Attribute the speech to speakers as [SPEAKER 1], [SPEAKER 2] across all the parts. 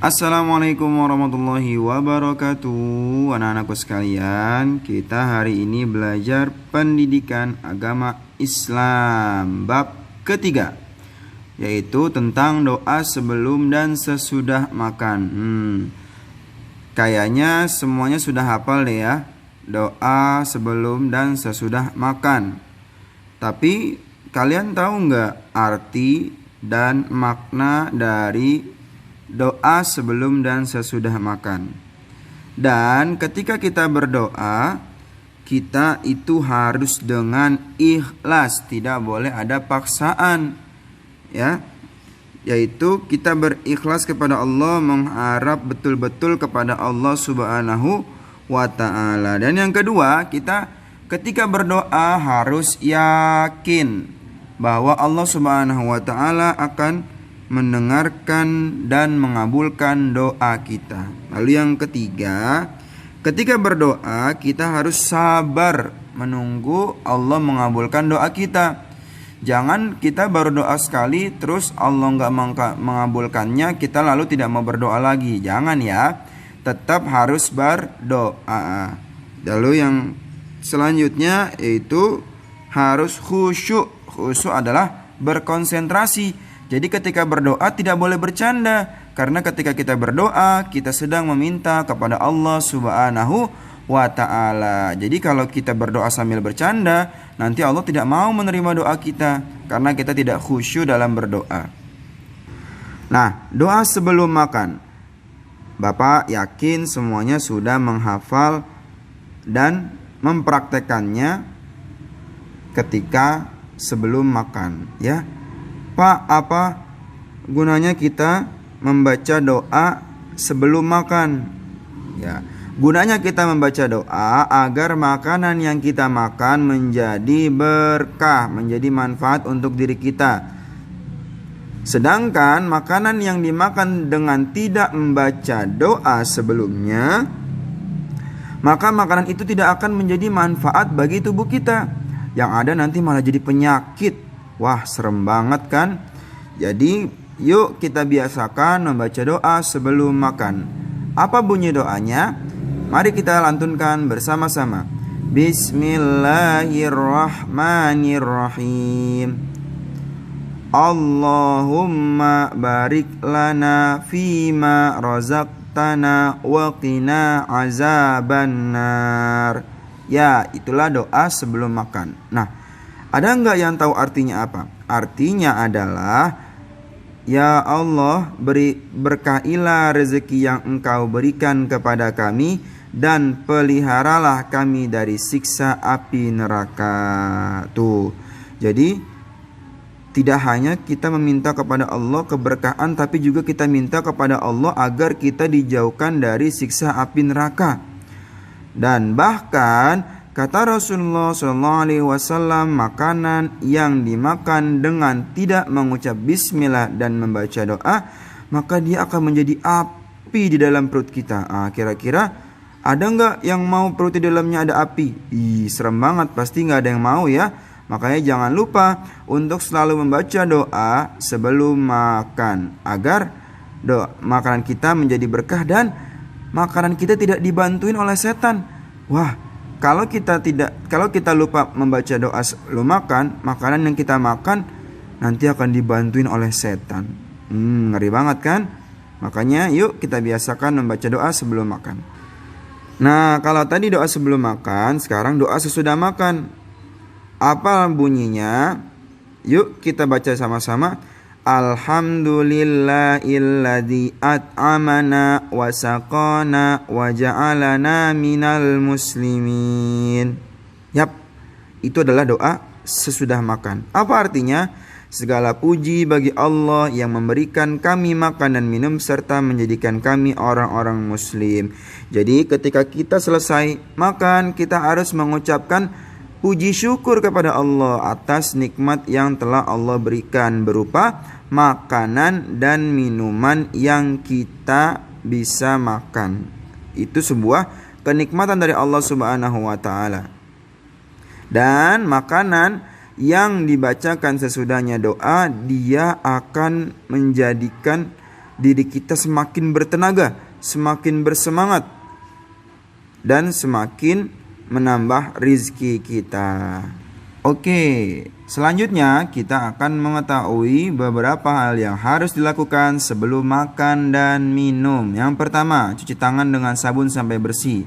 [SPEAKER 1] Assalamualaikum warahmatullahi wabarakatuh. Anak-anakku sekalian, kita hari ini belajar pendidikan agama Islam bab ketiga, yaitu tentang doa sebelum dan sesudah makan. Kayaknya semuanya sudah hafal deh ya, doa sebelum dan sesudah makan. Tapi kalian tahu nggak arti dan makna dari doa sebelum dan sesudah makan? Dan ketika kita berdoa, kita itu harus dengan ikhlas, tidak boleh ada paksaan, ya. Yaitu kita berikhlas kepada Allah, mengharap betul-betul kepada Allah Subhanahu wa ta'ala. Dan yang kedua, kita ketika berdoa harus yakin bahwa Allah Subhanahu wa ta'ala akan mendengarkan dan mengabulkan doa kita. Lalu yang ketiga, ketika berdoa kita harus sabar menunggu Allah mengabulkan doa kita. Jangan kita baru doa sekali terus Allah nggak mengabulkannya, kita lalu tidak mau berdoa lagi. Jangan ya, tetap harus berdoa. Lalu yang selanjutnya yaitu harus khusyuk. Khusyuk adalah berkonsentrasi. Jadi ketika berdoa tidak boleh bercanda, karena ketika kita berdoa kita sedang meminta kepada Allah Subhanahu wa ta'ala. Jadi kalau kita berdoa sambil bercanda, nanti Allah tidak mau menerima doa kita karena kita tidak khusyuk dalam berdoa. Nah, doa sebelum makan, Bapak yakin semuanya sudah menghafal dan mempraktekannya ketika sebelum makan, ya. Pak, apa gunanya kita membaca doa sebelum makan? Ya, gunanya kita membaca doa agar makanan yang kita makan menjadi berkah, menjadi manfaat untuk diri kita. Sedangkan makanan yang dimakan dengan tidak membaca doa sebelumnya, maka makanan itu tidak akan menjadi manfaat bagi tubuh kita. Yang ada nanti malah jadi penyakit. Wah, serem banget kan? Jadi yuk kita biasakan membaca doa sebelum makan. Apa bunyi doanya? Mari kita lantunkan bersama-sama. Bismillahirrahmanirrahim. Allahumma barik lana fima razaqtana wa qina azabannar. Ya, itulah doa sebelum makan. Nah, ada enggak yang tahu artinya apa? Artinya adalah, ya Allah, berkahilah rezeki yang Engkau berikan kepada kami dan peliharalah kami dari siksa api neraka. Tuh. Jadi tidak hanya kita meminta kepada Allah keberkahan, tapi juga kita minta kepada Allah agar kita dijauhkan dari siksa api neraka. Dan bahkan kata Rasulullah SAW, makanan yang dimakan dengan tidak mengucap bismillah dan membaca doa, maka dia akan menjadi api di dalam perut kita. Kira-kira ada nggak yang mau perut di dalamnya ada api? Serem banget, pasti nggak ada yang mau ya. Makanya jangan lupa untuk selalu membaca doa sebelum makan, agar makanan kita menjadi berkah dan makanan kita tidak dibantuin oleh setan. Wah, kalau kita lupa membaca doa sebelum makan, makanan yang kita makan nanti akan dibantuin oleh setan. Ngeri banget kan? Makanya yuk kita biasakan membaca doa sebelum makan. Nah, kalau tadi doa sebelum makan, sekarang doa sesudah makan. Apa bunyinya? Yuk kita baca sama-sama. Alhamdulillahilladzi at'amana wa saqana wa ja'alana minal muslimin. Yap, itu adalah doa sesudah makan. Apa artinya? Segala puji bagi Allah yang memberikan kami makan dan minum serta menjadikan kami orang-orang muslim. Jadi ketika kita selesai makan, kita harus mengucapkan puji syukur kepada Allah atas nikmat yang telah Allah berikan berupa makanan dan minuman yang kita bisa makan. Itu sebuah kenikmatan dari Allah Subhanahu wa ta'ala. Dan makanan yang dibacakan sesudahnya doa, dia akan menjadikan diri kita semakin bertenaga, semakin bersemangat, dan semakin menambah rizki kita. Oke, selanjutnya kita akan mengetahui beberapa hal yang harus dilakukan sebelum makan dan minum. Yang pertama, cuci tangan dengan sabun sampai bersih.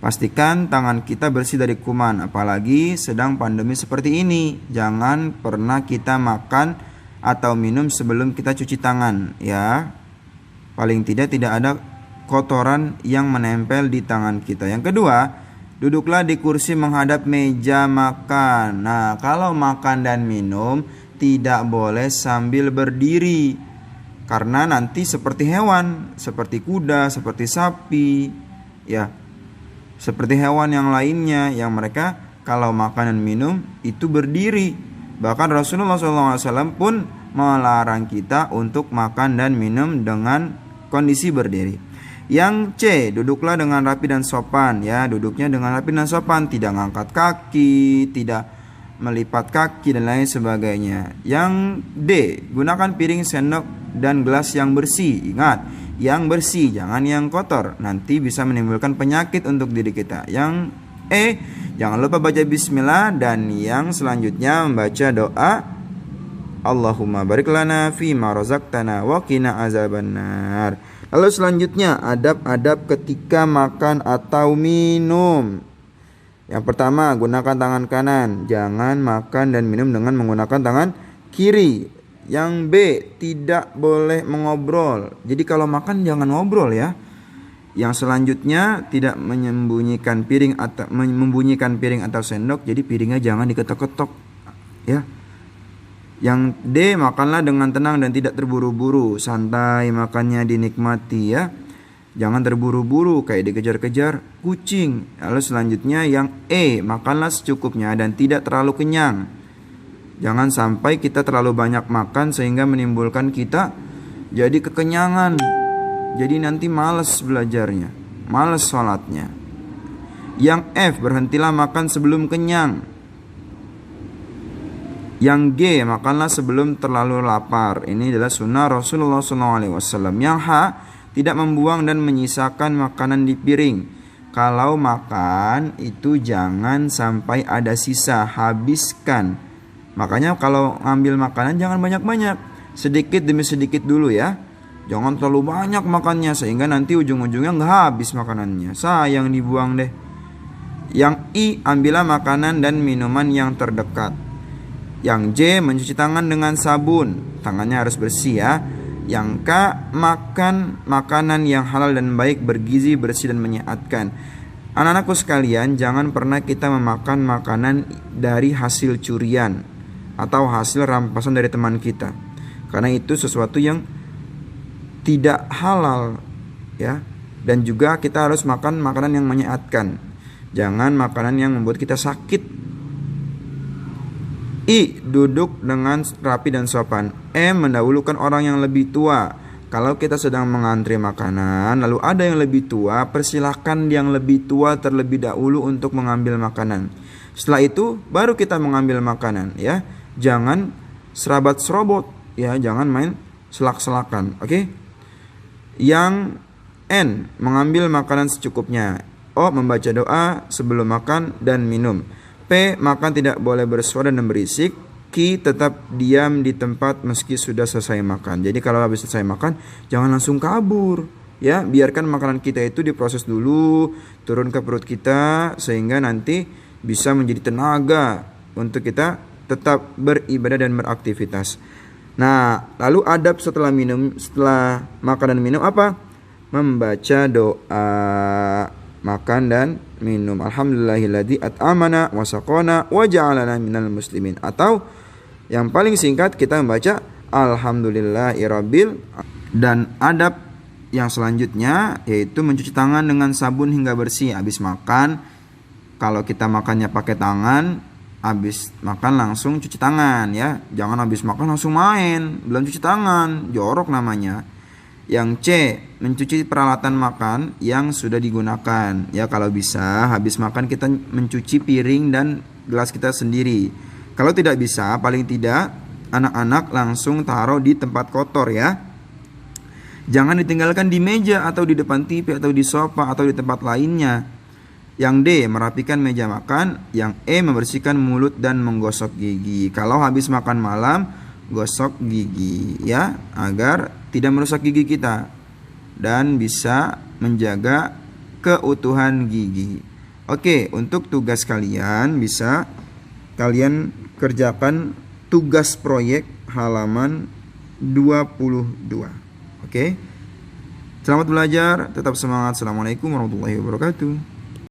[SPEAKER 1] Pastikan tangan kita bersih dari kuman, apalagi sedang pandemi seperti ini. Jangan pernah kita makan atau minum sebelum kita cuci tangan, ya. Paling tidak ada kotoran yang menempel di tangan kita. Yang kedua, duduklah di kursi menghadap meja makan. Nah, kalau makan dan minum tidak boleh sambil berdiri, karena nanti seperti hewan, seperti kuda, seperti sapi, ya, seperti hewan yang lainnya yang mereka kalau makan dan minum itu berdiri. Bahkan Rasulullah SAW pun melarang kita untuk makan dan minum dengan kondisi berdiri. Yang C, duduklah dengan rapi dan sopan, ya, duduknya dengan rapi dan sopan, tidak ngangkat kaki, tidak melipat kaki dan lain sebagainya. Yang D, gunakan piring, sendok dan gelas yang bersih. Ingat, yang bersih, jangan yang kotor, nanti bisa menimbulkan penyakit untuk diri kita. Yang E, jangan lupa baca bismillah, dan yang selanjutnya membaca doa Allahumma barik lana fima razaqtana wa qina azabannar. Lalu selanjutnya adab-adab ketika makan atau minum. Yang pertama, gunakan tangan kanan. Jangan makan dan minum dengan menggunakan tangan kiri. Yang B, tidak boleh mengobrol. Jadi kalau makan jangan ngobrol, ya. Yang selanjutnya, tidak membunyikan piring atau sendok. Jadi piringnya jangan diketok-ketok, ya. Yang D, makanlah dengan tenang dan tidak terburu-buru. Santai makannya, dinikmati, ya. Jangan terburu-buru kayak dikejar-kejar kucing. Lalu selanjutnya yang E, makanlah secukupnya dan tidak terlalu kenyang. Jangan sampai kita terlalu banyak makan sehingga menimbulkan kita jadi kekenyangan. Jadi nanti malas belajarnya, malas sholatnya. Yang F, berhentilah makan sebelum kenyang. Yang G, makanlah sebelum terlalu lapar. Ini adalah sunnah Rasulullah SAW. Yang H, tidak membuang dan menyisakan makanan di piring. Kalau makan itu jangan sampai ada sisa, habiskan. Makanya kalau ngambil makanan jangan banyak-banyak, sedikit demi sedikit dulu, ya. Jangan terlalu banyak makannya sehingga nanti ujung-ujungnya nggak habis makanannya, sayang dibuang deh. Yang I, ambillah makanan dan minuman yang terdekat. Yang J, mencuci tangan dengan sabun, tangannya harus bersih, ya. Yang K, makan makanan yang halal dan baik, bergizi, bersih dan menyehatkan. Anak-anakku sekalian, jangan pernah kita memakan makanan dari hasil curian atau hasil rampasan dari teman kita, karena itu sesuatu yang tidak halal, ya. Dan juga kita harus makan makanan yang menyehatkan, jangan makanan yang membuat kita sakit. I, duduk dengan rapi dan sopan. M, mendahulukan orang yang lebih tua. Kalau kita sedang mengantri makanan, lalu ada yang lebih tua, persilahkan yang lebih tua terlebih dahulu untuk mengambil makanan. Setelah itu, baru kita mengambil makanan, ya. Jangan serabat-serobot, ya. Jangan main selak-selakan, oke? Yang N, mengambil makanan secukupnya. O, membaca doa sebelum makan dan minum. P, makan tidak boleh bersuara dan berisik. Q, tetap diam di tempat meski sudah selesai makan. Jadi kalau habis selesai makan jangan langsung kabur, ya. Biarkan makanan kita itu diproses dulu, turun ke perut kita sehingga nanti bisa menjadi tenaga untuk kita tetap beribadah dan beraktivitas. Nah, lalu adab setelah makan dan minum apa? Membaca doa makan dan minum. Alhamdulillahilladzi at'amana wa saqana wa ja'alana minal muslimin. Atau yang paling singkat kita membaca alhamdulillahirabbil. Dan adab yang selanjutnya yaitu mencuci tangan dengan sabun hingga bersih. Habis makan, kalau kita makannya pakai tangan, habis makan langsung cuci tangan, ya. Jangan habis makan langsung main, belum cuci tangan, jorok namanya. Yang C, mencuci peralatan makan yang sudah digunakan. Ya, kalau bisa habis makan kita mencuci piring dan gelas kita sendiri. Kalau tidak bisa, paling tidak anak-anak langsung taruh di tempat kotor, ya. Jangan ditinggalkan di meja atau di depan TV atau di sofa atau di tempat lainnya. Yang D, merapikan meja makan. Yang E, membersihkan mulut dan menggosok gigi. Kalau habis makan malam, gosok gigi ya, agar tidak merusak gigi kita dan bisa menjaga keutuhan gigi. Oke, untuk tugas kalian bisa kalian kerjakan tugas proyek halaman 22. Oke. Selamat belajar, tetap semangat. Assalamualaikum warahmatullahi wabarakatuh.